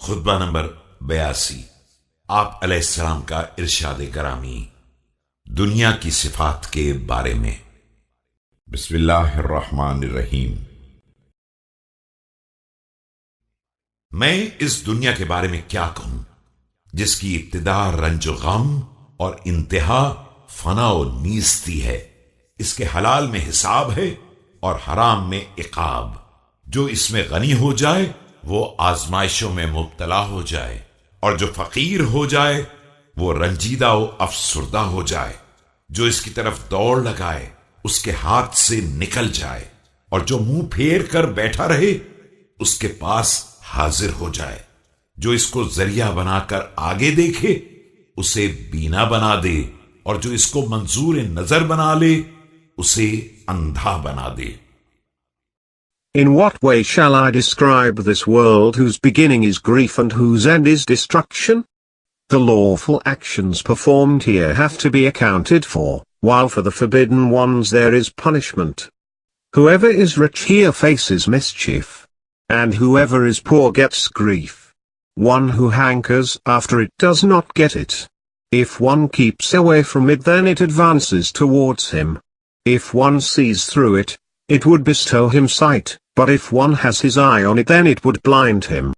خطبہ نمبر 82 آپ علیہ السلام کا ارشاد گرامی دنیا کی صفات کے بارے میں۔ بسم اللہ الرحمن الرحیم۔ میں اس دنیا کے بارے میں کیا کہوں جس کی ابتدا رنج و غم اور انتہا فنا و نیستی ہے۔ اس کے حلال میں حساب ہے اور حرام میں عقاب۔ جو اس میں غنی ہو جائے وہ آزمائشوں میں مبتلا ہو جائے، اور جو فقیر ہو جائے وہ رنجیدہ و افسردہ ہو جائے۔ جو اس کی طرف دوڑ لگائے اس کے ہاتھ سے نکل جائے، اور جو منہ پھیر کر بیٹھا رہے اس کے پاس حاضر ہو جائے۔ جو اس کو ذریعہ بنا کر آگے دیکھے اسے بینا بنا دے، اور جو اس کو منظور نظر بنا لے اسے اندھا بنا دے۔ In what way shall I describe this world whose beginning is grief and whose end is destruction? The lawful actions performed here have to be accounted for, while for the forbidden ones there is punishment. Whoever is rich here faces mischief, and whoever is poor gets grief. One who hankers after it does not get it. If one keeps away from it, then it advances towards him. If one sees through it, it would bestow him sight, but if one has his eye on it, then it would blind him.